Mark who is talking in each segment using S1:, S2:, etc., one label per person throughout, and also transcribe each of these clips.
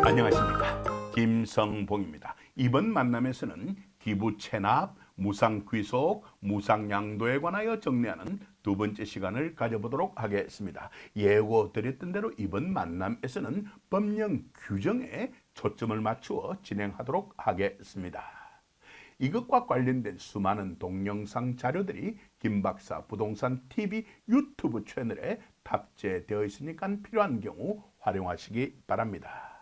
S1: 안녕하십니까, 김성봉입니다. 이번 만남에서는 기부 체납, 무상귀속, 무상양도에 관하여 정리하는 두 번째 시간을 가져보도록 하겠습니다. 예고드렸던 대로 이번 만남에서는 법령 규정에 초점을 맞추어 진행하도록 하겠습니다. 이것과 관련된 수많은 동영상 자료들이 김박사 부동산 TV 유튜브 채널에 탑재되어 있으니까 필요한 경우 활용하시기 바랍니다.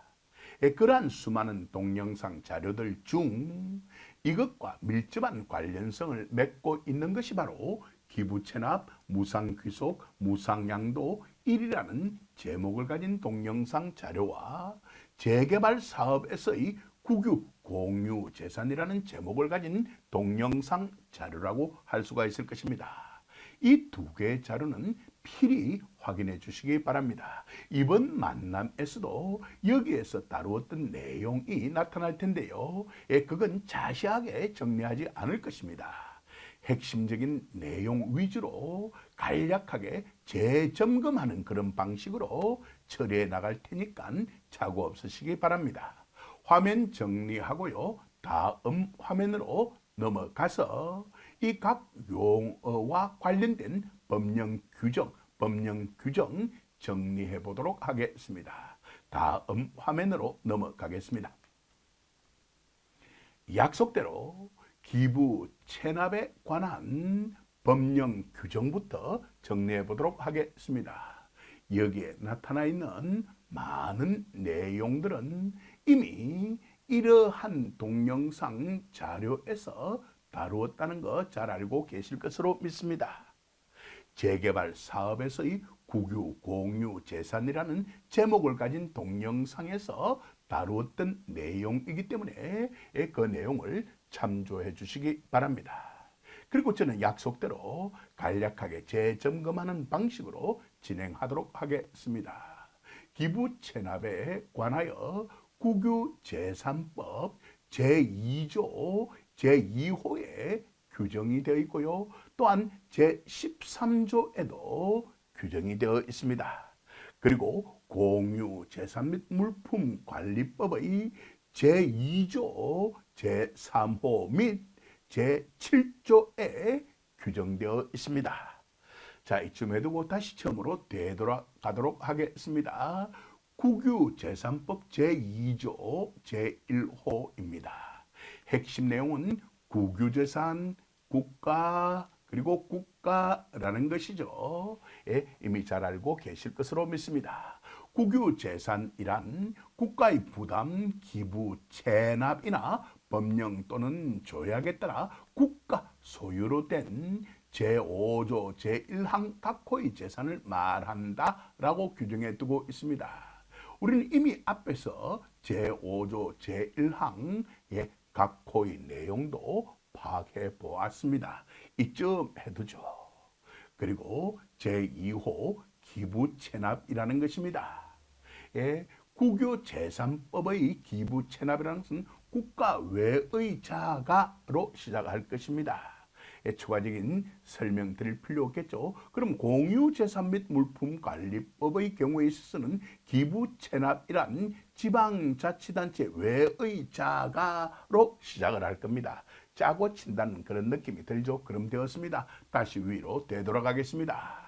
S1: 그러한 수많은 동영상 자료들 중 이것과 밀접한 관련성을 맺고 있는 것이 바로 기부체납, 무상귀속, 무상양도 1이라는 제목을 가진 동영상 자료와 재개발 사업에서의 국유 공유 재산이라는 제목을 가진 동영상 자료라고 할 수가 있을 것입니다. 이 두 개의 자료는 필히 확인해 주시기 바랍니다. 이번 만남에서도 여기에서 다루었던 내용이 나타날 텐데요. 그건 자세하게 정리하지 않을 것입니다. 핵심적인 내용 위주로 간략하게 재점검하는 그런 방식으로 처리해 나갈 테니까 착오 없으시기 바랍니다. 화면 정리하고요. 다음 화면으로 넘어가서 이 각 용어와 관련된 법령 규정 정리해 보도록 하겠습니다. 다음 화면으로 넘어가겠습니다. 약속대로 기부 체납에 관한 법령 규정부터 정리해 보도록 하겠습니다. 여기에 나타나 있는 많은 내용들은 이미 이러한 동영상 자료에서 다루었다는 거 잘 알고 계실 것으로 믿습니다. 재개발 사업에서의 국유 공유 재산이라는 제목을 가진 동영상에서 다루었던 내용이기 때문에 그 내용을 참조해 주시기 바랍니다. 그리고 저는 약속대로 간략하게 재점검하는 방식으로 진행하도록 하겠습니다. 기부 체납에 관하여 국유재산법 제2조 제2호에 규정이 되어 있고요. 또한 제13조에도 규정이 되어 있습니다. 그리고 공유재산 및 물품관리법의 제2조 제3호 및 제7조에 규정되어 있습니다. 자, 이쯤에 두고 다시 처음으로 되돌아가도록 하겠습니다. 국유재산법 제2조 제1호입니다. 핵심 내용은 국유재산, 국가, 그리고 국가라는 것이죠. 이미 잘 알고 계실 것으로 믿습니다. 국유재산이란 국가의 부담, 기부, 체납이나 법령 또는 조약에 따라 국가 소유로 된 제5조 제1항 각호의 재산을 말한다라고 규정해 두고 있습니다. 우리는 이미 앞에서 제5조 제1항의 각호의 내용도 파악해 보았습니다. 이쯤 해두죠. 그리고 제2호 기부체납이라는 것입니다. 국유재산법의 기부체납이라는 것은 국가 외의 자가로 시작할 것입니다. 추가적인 설명 드릴 필요 없겠죠. 그럼 공유재산 및 물품관리법의 경우에 있어서는 기부체납이란 지방자치단체 외의 자가로 시작을 할 겁니다. 짜고 친다는 그런 느낌이 들죠. 그럼 되었습니다. 다시 위로 되돌아가겠습니다.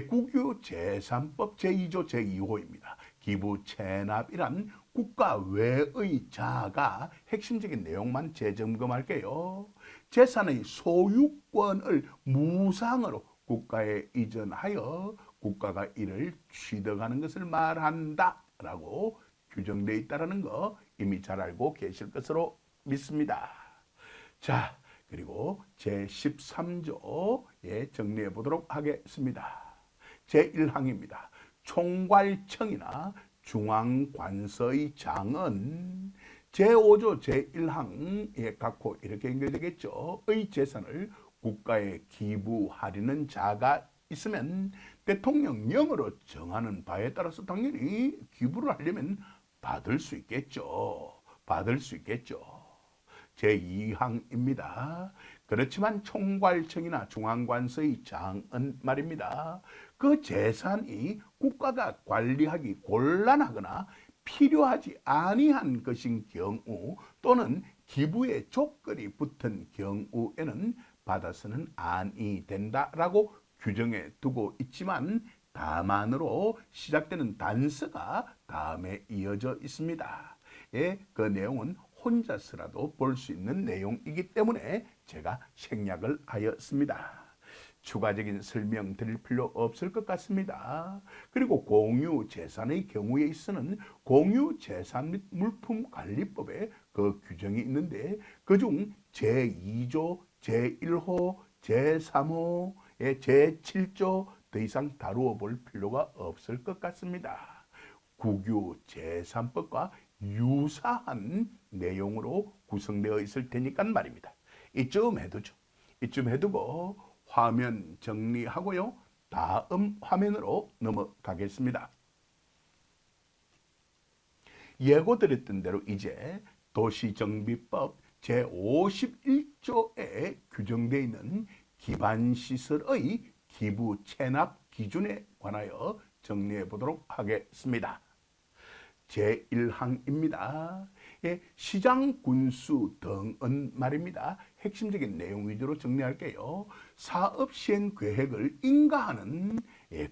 S1: 국유재산법 제2조 제2호입니다. 기부체납이란 국가 외의 자가 핵심적인 내용만 재점검할게요. 재산의 소유권을 무상으로 국가에 이전하여 국가가 이를 취득하는 것을 말한다라고 규정되어 있다는 거 이미 잘 알고 계실 것으로 믿습니다. 자, 그리고 제13조에 정리해 보도록 하겠습니다. 제1항입니다. 총괄청이나 중앙관서의 장은 제5조 제1항의 각호 이렇게 연결되겠죠. 의 재산을 국가에 기부하려는 자가 있으면 대통령령으로 정하는 바에 따라서 당연히 기부를 하려면 받을 수 있겠죠. 제2항입니다. 그렇지만 총괄청이나 중앙관서의 장은 말입니다. 그 재산이 국가가 관리하기 곤란하거나 필요하지 아니한 것인 경우 또는 기부의 조건이 붙은 경우에는 받아서는 아니 된다라고 규정해 두고 있지만 다만으로 시작되는 단서가 다음에 이어져 있습니다. 예, 그 내용은 혼자서라도 볼 수 있는 내용이기 때문에 제가 생략을 하였습니다. 추가적인 설명 드릴 필요 없을 것 같습니다. 그리고 공유재산의 경우에 있어서는 공유재산 및 물품관리법에 그 규정이 있는데 그중 제2조, 제1호, 제3호, 제7조 더 이상 다루어 볼 필요가 없을 것 같습니다. 국유재산법과 유사한 내용으로 구성되어 있을 테니까 말입니다. 이쯤 해두죠. 이쯤 해두고 화면 정리하고요. 다음 화면으로 넘어가겠습니다. 예고드렸던 대로 이제 도시정비법 제51조에 규정되어 있는 기반시설의 기부 체납 기준에 관하여 정리해 보도록 하겠습니다. 제1항입니다. 예, 시장 군수 등은 말입니다. 핵심적인 내용 위주로 정리할게요. 사업 시행 계획을 인가하는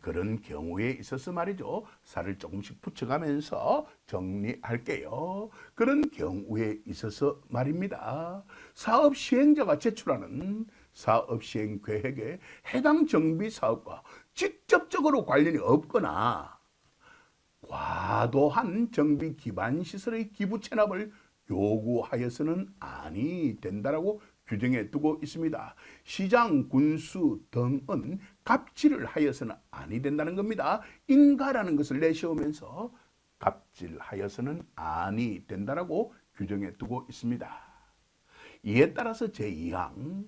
S1: 그런 경우에 있어서 말이죠. 살을 조금씩 붙여가면서 정리할게요. 그런 경우에 있어서 말입니다. 사업 시행자가 제출하는 사업 시행 계획에 해당 정비 사업과 직접적으로 관련이 없거나 과도한 정비 기반 시설의 기부 체납을 요구하여서는 아니 된다라고 규정해 두고 있습니다. 시장, 군수 등은 갑질을 하여서는 아니 된다는 겁니다. 인가라는 것을 내세우면서 갑질하여서는 아니 된다라고 규정해 두고 있습니다. 이에 따라서 제2항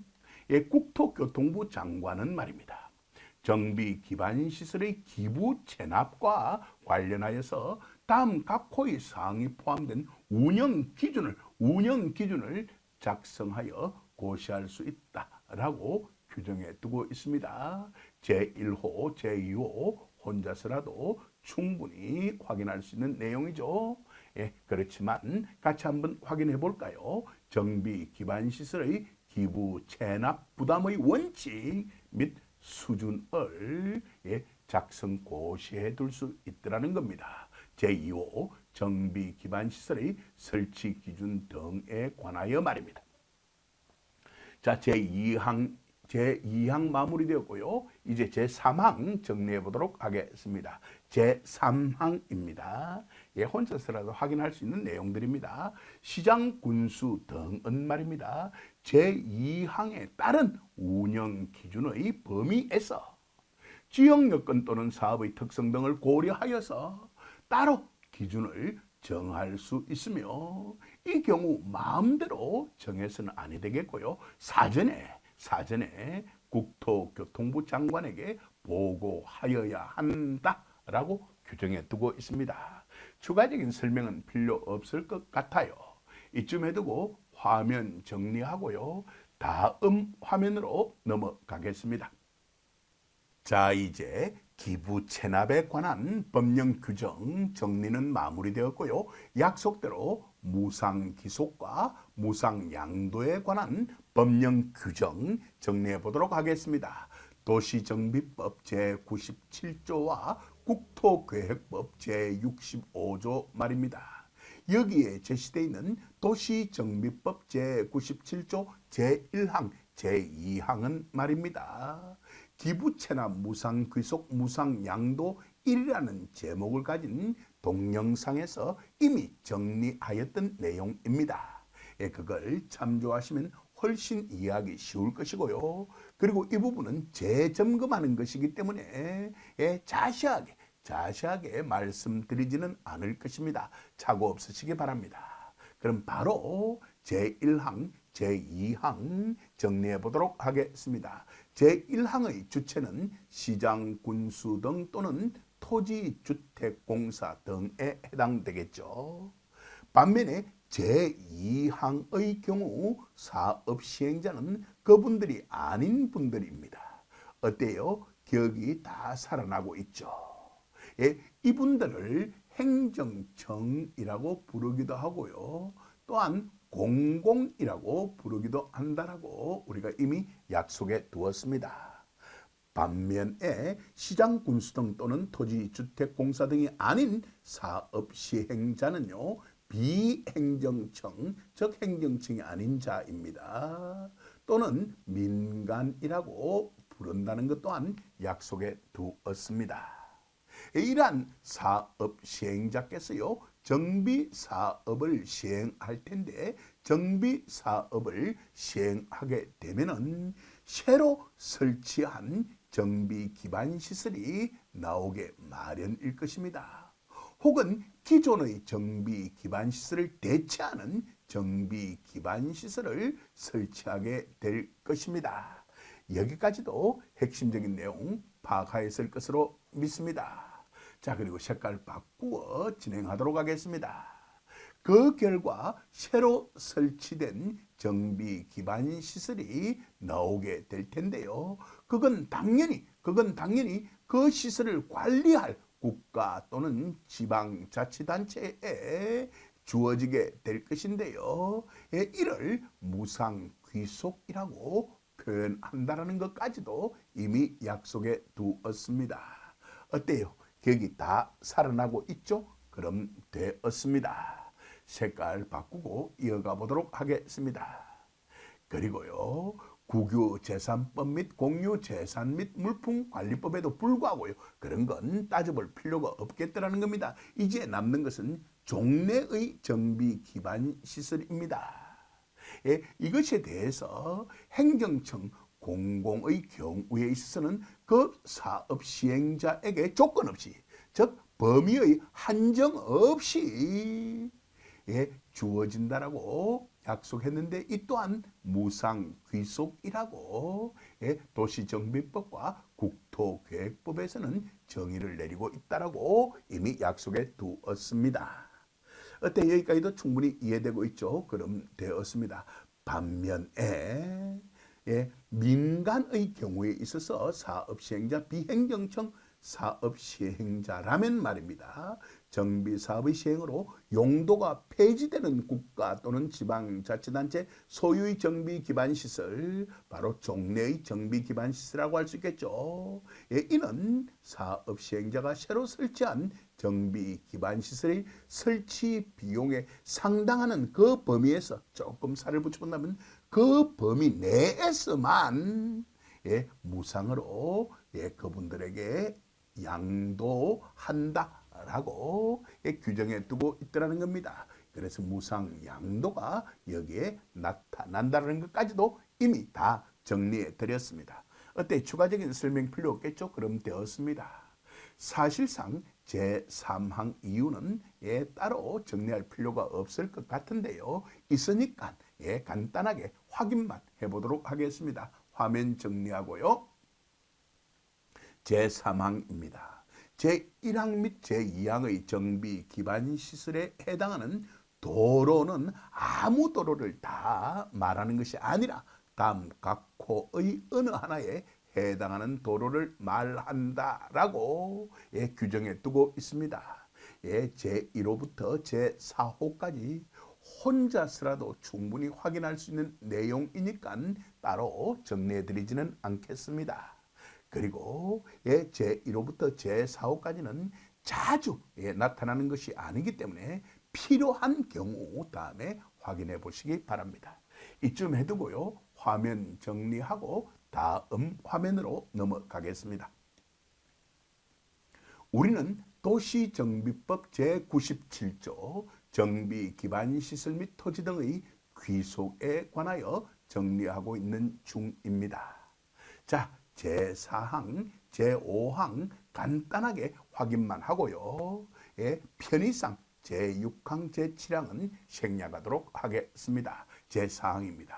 S1: 국토교통부 장관은 말입니다. 정비 기반 시설의 기부 체납과 관련하여서 다음 각 호의 사항이 포함된 운영 기준을 작성하여 고시할 수 있다라고 규정해 두고 있습니다. 제1호, 제2호 혼자서라도 충분히 확인할 수 있는 내용이죠. 예, 그렇지만 같이 한번 확인해 볼까요? 정비 기반 시설의 기부 체납 부담의 원칙 및 수준을 작성 고시해 둘 수 있더라는 겁니다. 제2호 정비 기반 시설의 설치 기준 등에 관하여 말입니다. 자, 제2항 마무리되었고요. 이제 제3항 정리해 보도록 하겠습니다. 제3항입니다. 예, 혼자서라도 확인할 수 있는 내용들입니다. 시장 군수 등은 말입니다. 제2항에 따른 운영 기준의 범위에서 지역 여건 또는 사업의 특성 등을 고려하여서 따로 기준을 정할 수 있으며 이 경우 마음대로 정해서는 아니 되겠고요. 사전에 국토교통부 장관에게 보고하여야 한다라고 규정해 두고 있습니다. 추가적인 설명은 필요 없을 것 같아요. 이쯤 해두고 화면 정리하고요. 다음 화면으로 넘어가겠습니다. 자, 이제 기부 체납에 관한 법령 규정 정리는 마무리되었고요. 약속대로 무상기속과 무상양도에 관한 법령 규정 정리해 보도록 하겠습니다. 도시정비법 제97조와 국토계획법 제65조 말입니다. 여기에 제시되어 있는 도시정비법 제97조 제1항, 제2항은 말입니다. 기부체납 무상귀속 무상양도 1이라는 제목을 가진 동영상에서 이미 정리하였던 내용입니다. 그걸 참조하시면 훨씬 이해하기 쉬울 것이고요. 그리고 이 부분은 재점검하는 것이기 때문에 자세하게 말씀드리지는 않을 것입니다. 착오 없으시기 바랍니다. 그럼 바로 제1항, 제2항 정리해 보도록 하겠습니다. 제1항의 주체는 시장, 군수 등 또는 토지주택공사 등에 해당되겠죠. 반면에 제2항의 경우 사업 시행자는 그분들이 아닌 분들입니다. 어때요? 기억이 다 살아나고 있죠. 예, 이분들을 행정청이라고 부르기도 하고요. 또한 공공이라고 부르기도 한다라고 우리가 이미 약속해 두었습니다. 반면에 시장, 군수 등 또는 토지, 주택, 공사 등이 아닌 사업 시행자는요, 비행정청, 즉 행정청이 아닌 자입니다. 또는 민간이라고 부른다는 것 또한 약속해 두었습니다. 이러한 사업 시행자께서요, 정비 사업을 시행할 텐데, 정비 사업을 시행하게 되면은 새로 설치한 정비 기반 시설이 나오게 마련일 것입니다. 혹은 기존의 정비 기반 시설을 대체하는 정비 기반 시설을 설치하게 될 것입니다. 여기까지도 핵심적인 내용 파악하였을 것으로 믿습니다. 자, 그리고 색깔 바꾸어 진행하도록 하겠습니다. 그 결과 새로 설치된 정비 기반 시설이 나오게 될 텐데요. 그건 당연히 그 시설을 관리할 국가 또는 지방자치단체에 주어지게 될 것인데요. 이를 무상귀속이라고 표현한다는 것까지도 이미 약속해 두었습니다. 어때요? 기억이 다 살아나고 있죠? 그럼 되었습니다. 색깔 바꾸고 이어가 보도록 하겠습니다. 그리고요, 국유재산법 및 공유재산 및 물품관리법에도 불구하고요, 그런 건 따져볼 필요가 없겠다는 겁니다. 이제 남는 것은 종래의 정비 기반 시설입니다. 예, 이것에 대해서 행정청, 공공의 경우에 있어서는 그 사업 시행자에게 조건 없이, 즉 범위의 한정 없이 주어진다라고 약속했는데, 이 또한 무상귀속이라고 도시정비법과 국토계획법에서는 정의를 내리고 있다라고 이미 약속해 두었습니다. 어때? 여기까지도 충분히 이해되고 있죠? 그럼 되었습니다. 반면에 민간의 경우에 있어서 사업시행자, 비행정청 사업시행자라면 말입니다. 정비사업의 시행으로 용도가 폐지되는 국가 또는 지방자치단체 소유의 정비기반시설, 바로 종래의 정비기반시설이라고 할 수 있겠죠. 이는 사업시행자가 새로 설치한 정비기반시설의 설치 비용에 상당하는 그 범위에서, 조금 살을 붙여본다면 그 범위 내에서만 무상으로 그분들에게 양도한다라고 규정해 두고 있더라는 겁니다. 그래서 무상 양도가 여기에 나타난다는 것까지도 이미 다 정리해 드렸습니다. 어때? 추가적인 설명 필요 없겠죠? 그럼 되었습니다. 사실상 제3항 이유는 따로 정리할 필요가 없을 것 같은데요. 있으니까 간단하게 확인만 해보도록 하겠습니다. 화면 정리하고요. 제3항입니다. 제1항 및 제2항의 정비 기반 시설에 해당하는 도로는 아무 도로를 다 말하는 것이 아니라 다음 각호의 어느 하나에 해당하는 도로를 말한다라고 규정해 두고 있습니다. 제1호부터 제4호까지 혼자서라도 충분히 확인할 수 있는 내용이니까 따로 정리해 드리지는 않겠습니다. 그리고 제1호부터 제4호까지는 자주 나타나는 것이 아니기 때문에 필요한 경우 다음에 확인해 보시기 바랍니다. 이쯤 해두고요, 화면 정리하고 다음 화면으로 넘어가겠습니다. 우리는 도시정비법 제97조 정비기반시설 및 토지 등의 귀속에 관하여 정리하고 있는 중입니다. 자, 제4항, 제5항 간단하게 확인만 하고요. 편의상 제6항, 제7항은 생략하도록 하겠습니다. 제4항입니다.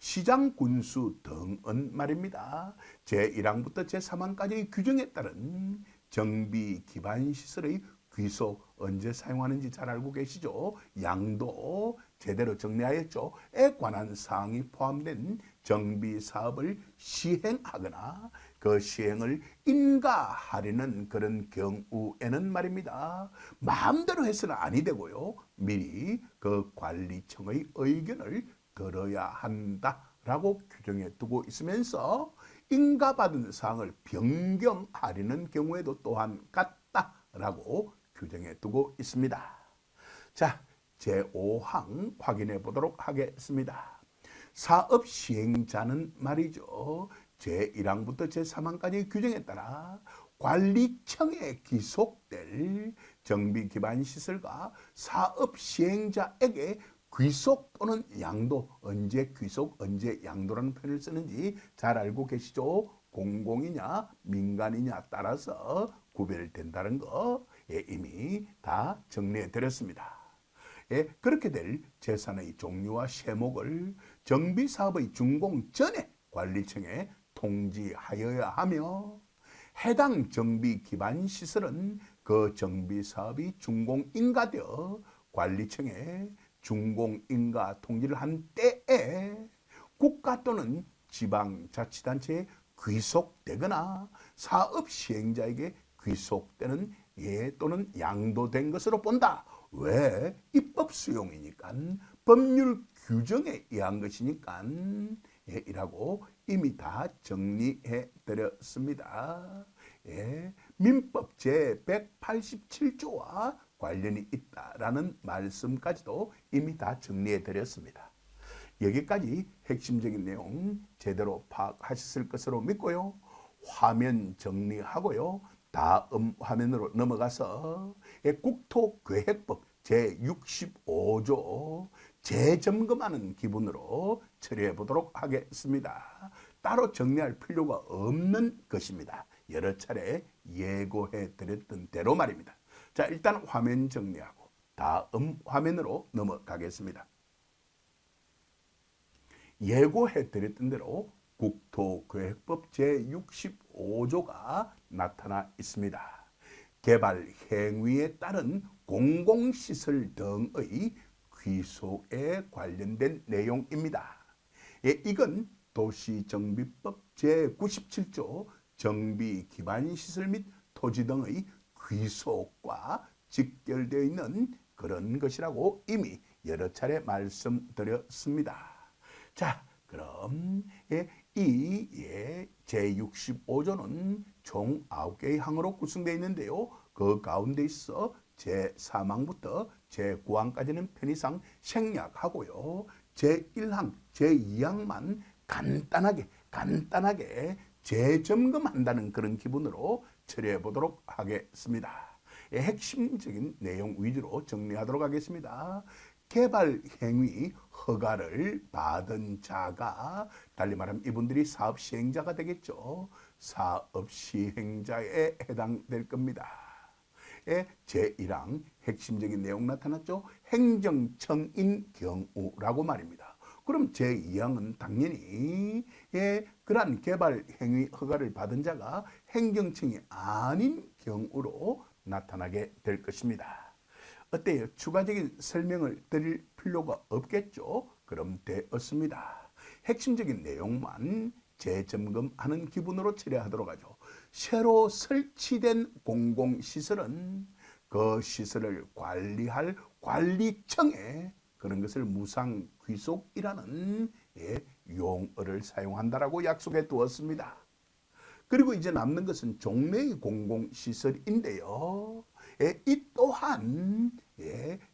S1: 시장, 군수 등은 말입니다. 제1항부터 제3항까지의 규정에 따른 정비 기반 시설의 귀속 언제 사용하는지 잘 알고 계시죠? 양도 제대로 정리하였죠? 에 관한 사항이 포함된 정비 사업을 시행하거나 그 시행을 인가하려는 그런 경우에는 말입니다. 마음대로 해서는 아니 되고요. 미리 그 관리청의 의견을 들어야 한다라고 규정해 두고 있으면서 인가받은 사항을 변경하려는 경우에도 또한 같다라고 규정해 두고 있습니다. 자, 제5항 확인해 보도록 하겠습니다. 사업 시행자는 말이죠. 제1항부터 제3항까지 규정에 따라 관리청에 귀속될 정비 기반 시설과 사업 시행자에게 귀속 또는 양도, 언제 귀속, 언제 양도라는 표현을 쓰는지 잘 알고 계시죠? 공공이냐 민간이냐 따라서 구별된다는 거 이미 다 정리해 드렸습니다. 그렇게 될 재산의 종류와 세목을 정비사업의 준공 전에 관리청에 통지하여야 하며 해당 정비 기반 시설은 그 정비사업이 준공인가되어 관리청에 준공인가 통지를 한 때에 국가 또는 지방자치단체에 귀속되거나 사업 시행자에게 귀속되는 예 또는 양도된 것으로 본다. 왜? 입법 수용이니까 법률 규정에 의한 것이니까 이라고 이미 다 정리해 드렸습니다. 민법 제187조와 관련이 있다라는 말씀까지도 이미 다 정리해 드렸습니다. 여기까지 핵심적인 내용 제대로 파악하셨을 것으로 믿고요. 화면 정리하고요. 다음 화면으로 넘어가서 국토계획법 제65조 재점검하는 기분으로 처리해 보도록 하겠습니다. 따로 정리할 필요가 없는 것입니다. 여러 차례 예고해 드렸던 대로 말입니다. 자, 일단 화면 정리하고 다음 화면으로 넘어가겠습니다. 예고해 드렸던 대로 국토계획법 제65조가 나타나 있습니다. 개발 행위에 따른 공공시설 등의 귀속에 관련된 내용입니다. 이건 도시정비법 제97조 정비기반시설 및 토지 등의 귀속과 직결되어 있는 그런 것이라고 이미 여러 차례 말씀드렸습니다. 자, 그럼 이 제65조는 총 9개의 항으로 구성되어 있는데요. 그 가운데 있어 제3항부터 제9항까지는 편의상 생략하고요. 제1항, 제2항만 간단하게 재점검한다는 그런 기분으로 처리해 보도록 하겠습니다. 핵심적인 내용 위주로 정리하도록 하겠습니다. 개발 행위 허가를 받은 자가 달리 말하면 이분들이 사업 시행자가 되겠죠. 사업 시행자에 해당될 겁니다. 제1항 핵심적인 내용 나타났죠. 행정청인 경우라고 말입니다. 그럼 제2항은 당연히 그러한 개발 행위 허가를 받은 자가 행정청이 아닌 경우로 나타나게 될 것입니다. 어때요? 추가적인 설명을 드릴 필요가 없겠죠? 그럼 되었습니다. 핵심적인 내용만 재점검하는 기분으로 처리하도록 하죠. 새로 설치된 공공시설은 그 시설을 관리할 관리청에 그런 것을 무상귀속이라는 용어를 사용한다라고 약속해 두었습니다. 그리고 이제 남는 것은 종래의 공공시설인데요. 이 또한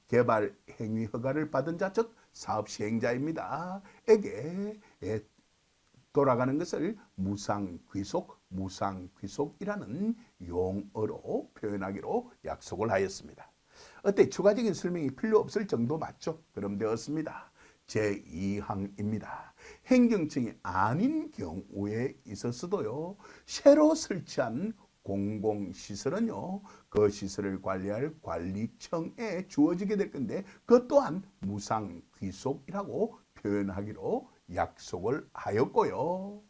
S1: 개발 행위 허가를 받은 자, 즉 사업 시행자입니다. 에게 돌아가는 것을 무상귀속이라는 용어로 표현하기로 약속을 하였습니다. 어때? 추가적인 설명이 필요 없을 정도 맞죠? 그럼 되었습니다. 제2항입니다. 행정청이 아닌 경우에 있어서도요, 새로 설치한 공공시설은요, 그 시설을 관리할 관리청에 주어지게 될 건데, 그것 또한 무상귀속이라고 표현하기로 약속을 하였고요.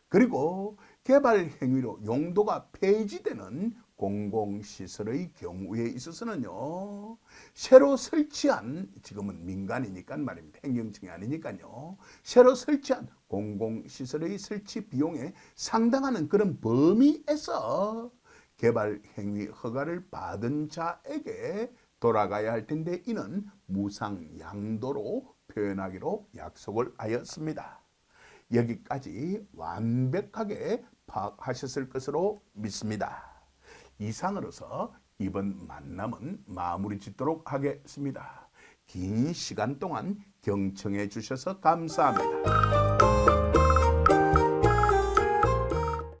S1: 그리고 개발 행위로 용도가 폐지되는 공공시설의 경우에 있어서는요, 새로 설치한, 지금은 민간이니까 말입니다. 행정청이 아니니까요. 새로 설치한 공공시설의 설치 비용에 상당하는 그런 범위에서 개발 행위 허가를 받은 자에게 돌아가야 할 텐데, 이는 무상양도로 표현하기로 약속을 하였습니다. 여기까지 완벽하게 파악하셨을 것으로 믿습니다. 이상으로서 이번 만남은 마무리 짓도록 하겠습니다. 긴 시간 동안 경청해 주셔서 감사합니다.